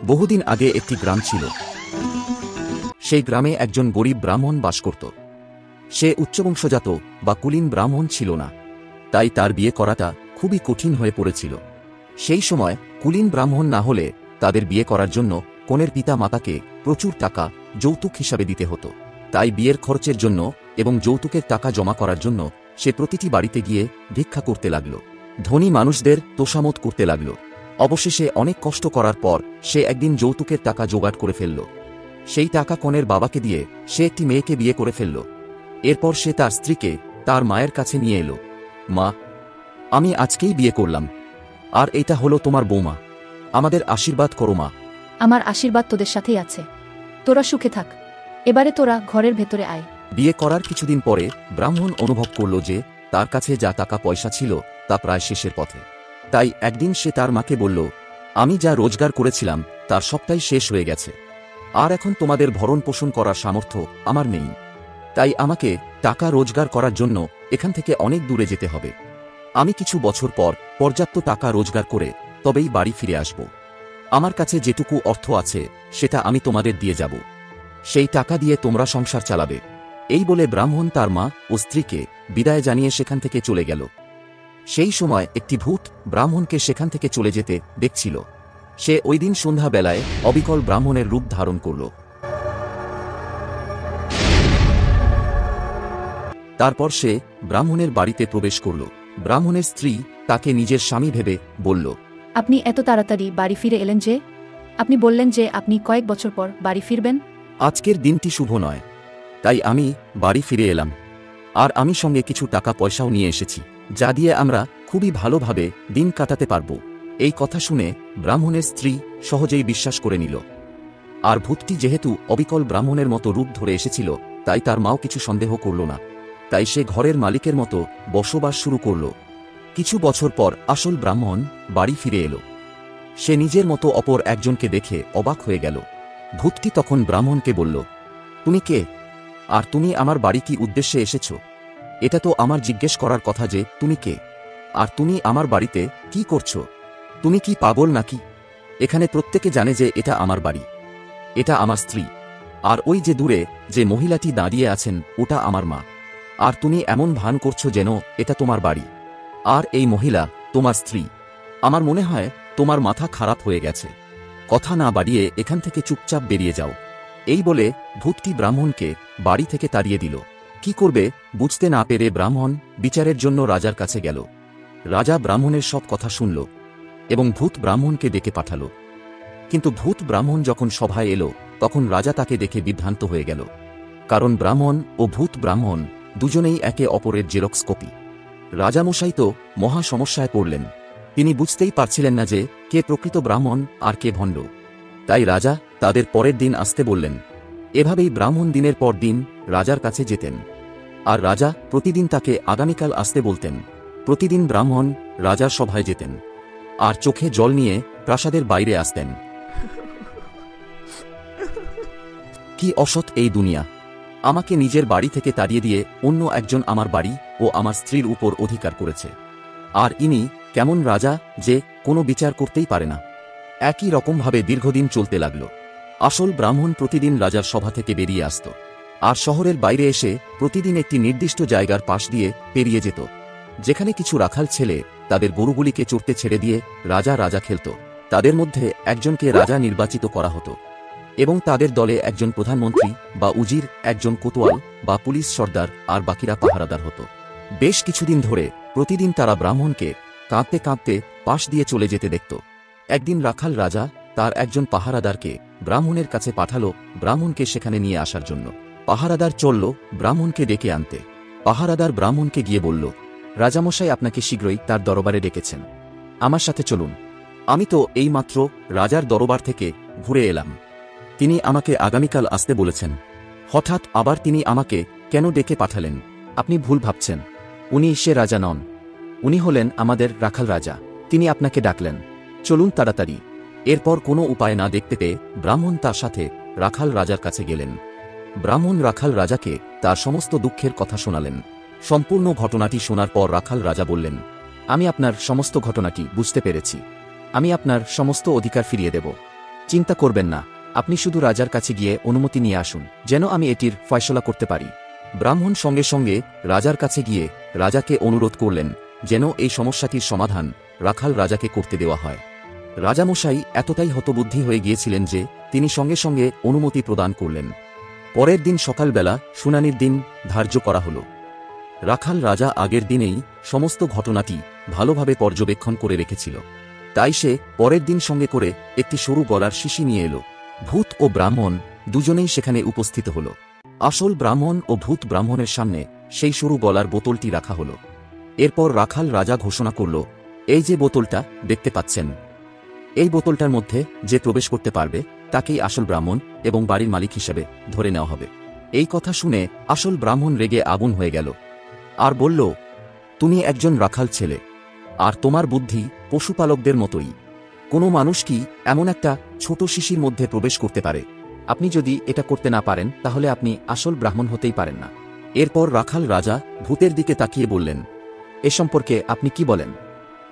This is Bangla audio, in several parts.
বহুদিন আগে একটি গ্রাম ছিল। সেই গ্রামে একজন গরিব ব্রাহ্মণ বাস করত। সে উচ্চবংশজাত বা কুলীন ব্রাহ্মণ ছিল না, তাই তার বিয়ে করাটা খুবই কঠিন হয়ে পড়েছিল। সেই সময় কুলীন ব্রাহ্মণ না হলে তাদের বিয়ে করার জন্য কনের পিতা মাতাকে প্রচুর টাকা যৌতুক হিসাবে দিতে হতো। তাই বিয়ের খরচের জন্য এবং যৌতুকের টাকা জমা করার জন্য সে প্রতিটি বাড়িতে গিয়ে ভিক্ষা করতে লাগল, ধনী মানুষদের তোষামত করতে লাগল। অবশেষে অনেক কষ্ট করার পর সে একদিন যৌতুকের টাকা জোগাড় করে ফেলল। সেই টাকা কনের বাবাকে দিয়ে সে একটি মেয়েকে বিয়ে করে ফেলল। এরপর সে তার স্ত্রীকে তার মায়ের কাছে নিয়ে এলো। মা, আমি আজকেই বিয়ে করলাম, আর এটা হলো তোমার বৌমা, আমাদের আশীর্বাদ করো মা। আমার আশীর্বাদ তোদের সাথেই আছে, তোরা সুখে থাক। এবারে তোরা ঘরের ভেতরে আয়। বিয়ে করার কিছুদিন পরে ব্রাহ্মণ অনুভব করল যে তার কাছে যা টাকা পয়সা ছিল তা প্রায় শেষের পথে। তাই একদিন সে তার মাকে বলল, আমি যা রোজগার করেছিলাম তার সবটাই শেষ হয়ে গেছে, আর এখন তোমাদের ভরণ পোষণ করার সামর্থ্য আমার নেই। তাই আমাকে টাকা রোজগার করার জন্য এখান থেকে অনেক দূরে যেতে হবে। আমি কিছু বছর পর পর্যাপ্ত টাকা রোজগার করে তবেই বাড়ি ফিরে আসব। আমার কাছে যেটুকু অর্থ আছে সেটা আমি তোমাদের দিয়ে যাব, সেই টাকা দিয়ে তোমরা সংসার চালাবে। এই বলে ব্রাহ্মণ তার মা ও স্ত্রীকে বিদায় জানিয়ে সেখান থেকে চলে গেল। সেই সময় একটি ভূত ব্রাহ্মণকে সেখান থেকে চলে যেতে দেখছিল। সে ওই দিন সন্ধ্যাবেলায় অবিকল ব্রাহ্মণের রূপ ধারণ করল। তারপর সে ব্রাহ্মণের বাড়িতে প্রবেশ করল। ব্রাহ্মণের স্ত্রী তাকে নিজের স্বামী ভেবে বলল, আপনি এত তাড়াতাড়ি বাড়ি ফিরে এলেন যে? আপনি বললেন যে আপনি কয়েক বছর পর বাড়ি ফিরবেন। আজকের দিনটি শুভ নয়, তাই আমি বাড়ি ফিরে এলাম, আর আমি সঙ্গে কিছু টাকা পয়সাও নিয়ে এসেছি, যা দিয়ে আমরা খুবই ভালোভাবে দিন কাটাতে পারব। এই কথা শুনে ব্রাহ্মণের স্ত্রী সহজেই বিশ্বাস করে নিল। আর ভূতটি যেহেতু অবিকল ব্রাহ্মণের মতো রূপ ধরে এসেছিল, তাই তার মাও কিছু সন্দেহ করল না। তাই সে ঘরের মালিকের মতো বসবাস শুরু করল। কিছু বছর পর আসল ব্রাহ্মণ বাড়ি ফিরে এলো। সে নিজের মতো অপর একজনকে দেখে অবাক হয়ে গেল। ভূতটি তখন ব্রাহ্মণকে বলল, তুমি কে, আর তুমি আমার বাড়ি কি উদ্দেশ্যে এসেছ? এটা তো আমার জিজ্ঞেস করার কথা যে তুমি কে, আর তুমি আমার বাড়িতে কি করছো? তুমি কি পাগল নাকি? এখানে প্রত্যেকে জানে যে এটা আমার বাড়ি, এটা আমার স্ত্রী, আর ওই যে দূরে যে মহিলাটি দাঁড়িয়ে আছেন ওটা আমার মা। আর তুমি এমন ভান করছো যেন এটা তোমার বাড়ি, আর এই মহিলা তোমার স্ত্রী। আমার মনে হয় তোমার মাথা খারাপ হয়ে গেছে। কথা না বাড়িয়ে এখান থেকে চুপচাপ বেরিয়ে যাও। এই বলে ভূতটি ব্রাহ্মণকে বাড়ি থেকে তাড়িয়ে দিল। কি করবে বুঝতে না পেরে ব্রাহ্মণ বিচারের জন্য রাজার কাছে গেল। রাজা ব্রাহ্মণের সব কথা শুনল এবং ভূত ব্রাহ্মণকে ডেকে পাঠাল। কিন্তু ভূত ব্রাহ্মণ যখন সভায় এলো তখন রাজা তাকে দেখে বিভ্রান্ত হয়ে গেল, কারণ ব্রাহ্মণ ও ভূত ব্রাহ্মণ দুজনেই একে অপরের জেরক্স কপি। রাজামশাই তো মহা সমস্যায় পড়লেন। তিনি বুঝতেই পারছিলেন না যে কে প্রকৃত ব্রাহ্মণ আর কে ভণ্ড। তাই রাজা তাদের পরের দিন আসতে বললেন। এভাবেই ব্রাহ্মণ দিনের পর দিন রাজার কাছে যেতেন, আর রাজা প্রতিদিন তাকে আগামীকাল আসতে বলতেন। প্রতিদিন ব্রাহ্মণ রাজার সভায় যেতেন আর চোখে জল নিয়ে প্রাসাদের বাইরে আসতেন। কি অসৎ এই দুনিয়া! আমাকে নিজের বাড়ি থেকে তাড়িয়ে দিয়ে অন্য একজন আমার বাড়ি ও আমার স্ত্রীর উপর অধিকার করেছে। আর ইনি কেমন রাজা যে কোনো বিচার করতেই পারে না। একই রকমভাবে দীর্ঘদিন চলতে লাগল। আসল ব্রাহ্মণ প্রতিদিন রাজার সভা থেকে বেরিয়ে আসত, আর শহরের বাইরে এসে প্রতিদিন একটি নির্দিষ্ট জায়গার পাশ দিয়ে পেরিয়ে যেত, যেখানে কিছু রাখাল ছেলে তাদের গরুগুলিকে চড়তে ছেড়ে দিয়ে রাজা রাজা খেলত। তাদের মধ্যে একজনকে রাজা নির্বাচিত করা হতো এবং তাদের দলে একজন প্রধানমন্ত্রী বা উজির, একজন কোতোয়াল বা পুলিশ সর্দার, আর বাকিরা পাহারাদার হতো। বেশ কিছুদিন ধরে প্রতিদিন তারা ব্রাহ্মণকে কাঁদতে কাঁদতে পাশ দিয়ে চলে যেতে দেখত। একদিন রাখাল রাজা তার একজন পাহারাদারকে ব্রাহ্মণের কাছে পাঠালো ব্রাহ্মণকে সেখানে নিয়ে আসার জন্য। পাহারাদার চলল ব্রাহ্মণকে ডেকে আনতে। পাহারাদার ব্রাহ্মণকে গিয়ে বলল, রাজামশাই আপনাকে শীঘ্রই তার দরবারে ডেকেছেন, আমার সাথে চলুন। আমি তো এইমাত্র রাজার দরবার থেকে ঘুরে এলাম। তিনি আমাকে আগামীকাল আসতে বলেছেন। হঠাৎ আবার তিনি আমাকে কেন ডেকে পাঠালেন? আপনি ভুল ভাবছেন, উনি সে রাজা নন, উনি হলেন আমাদের রাখাল রাজা। তিনি আপনাকে ডাকলেন, চলুন তাড়াতাড়ি। এরপর কোনো উপায় না দেখতে পেয়ে ব্রাহ্মণ তার সাথে রাখাল রাজার কাছে গেলেন। ব্রাহ্মণ রাখাল রাজাকে তার সমস্ত দুঃখের কথা শোনালেন। সম্পূর্ণ ঘটনাটি শোনার পর রাখাল রাজা বললেন, আমি আপনার সমস্ত ঘটনাটি বুঝতে পেরেছি, আমি আপনার সমস্ত অধিকার ফিরিয়ে দেব। চিন্তা করবেন না, আপনি শুধু রাজার কাছে গিয়ে অনুমতি নিয়ে আসুন, যেন আমি এটির ফয়সলা করতে পারি। ব্রাহ্মণ সঙ্গে সঙ্গে রাজার কাছে গিয়ে রাজাকে অনুরোধ করলেন যেন এই সমস্যাটির সমাধান রাখাল রাজাকে করতে দেওয়া হয়। রাজামশাই এতটাই হতবুদ্ধি হয়ে গিয়েছিলেন যে তিনি সঙ্গে সঙ্গে অনুমতি প্রদান করলেন। পরের দিন সকালবেলা শুনানির দিন ধার্য করা হল। রাখাল রাজা আগের দিনেই সমস্ত ঘটনাটি ভালোভাবে পর্যবেক্ষণ করে রেখেছিল, তাই সে পরের দিন সঙ্গে করে একটি সরু গলার শিশি নিয়ে এলো। ভূত ও ব্রাহ্মণ দুজনেই সেখানে উপস্থিত হল। আসল ব্রাহ্মণ ও ভূত ব্রাহ্মণের সামনে সেই সরু গলার বোতলটি রাখা হল। এরপর রাখাল রাজা ঘোষণা করল, এই যে বোতলটা দেখতে পাচ্ছেন, এই বোতলটার মধ্যে যে প্রবেশ করতে পারবে তাকেই আসল ব্রাহ্মণ এবং বাড়ির মালিক হিসেবে ধরে নেওয়া হবে। এই কথা শুনে আসল ব্রাহ্মণ রেগে আগুন হয়ে গেল আর বলল, তুমি একজন রাখাল ছেলে, আর তোমার বুদ্ধি পশুপালকদের মতোই। কোনো মানুষ কি এমন একটা ছোট শিশির মধ্যে প্রবেশ করতে পারে? আপনি যদি এটা করতে না পারেন তাহলে আপনি আসল ব্রাহ্মণ হতেই পারেন না। এরপর রাখাল রাজা ভূতের দিকে তাকিয়ে বললেন, এ সম্পর্কে আপনি কি বলেন?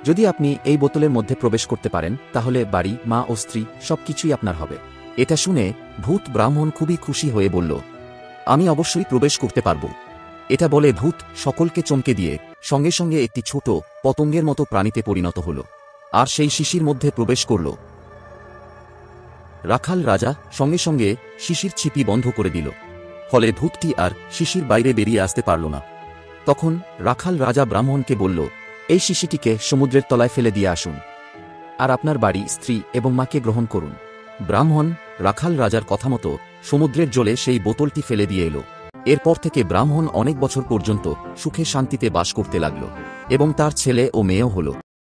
যদি আপনি এই বোতলের মধ্যে প্রবেশ করতে পারেন তাহলে বাড়ি, মা ও স্ত্রী সবকিছুই আপনার হবে। এটা শুনে ভূত ব্রাহ্মণ খুবই খুশি হয়ে বলল, আমি অবশ্যই প্রবেশ করতে পারব। এটা বলে ভূত সকলকে চমকে দিয়ে সঙ্গে সঙ্গে একটি ছোট পতঙ্গের মতো প্রাণীতে পরিণত হল আর সেই শিশির মধ্যে প্রবেশ করল। রাখাল রাজা সঙ্গে সঙ্গে শিশির ছিপি বন্ধ করে দিল, ফলে ভূতটি আর শিশির বাইরে বেরিয়ে আসতে পারল না। তখন রাখাল রাজা ব্রাহ্মণকে বলল, এই শিশিটিকে সমুদ্রের তলায় ফেলে দিয়ে আসুন, আর আপনার বাড়ি, স্ত্রী এবং মাকে গ্রহণ করুন। ব্রাহ্মণ রাখাল রাজার কথা মতো সমুদ্রের জলে সেই বোতলটি ফেলে দিয়ে এলো। এরপর থেকে ব্রাহ্মণ অনেক বছর পর্যন্ত সুখে শান্তিতে বাস করতে লাগল এবং তার ছেলে ও মেয়েও হল।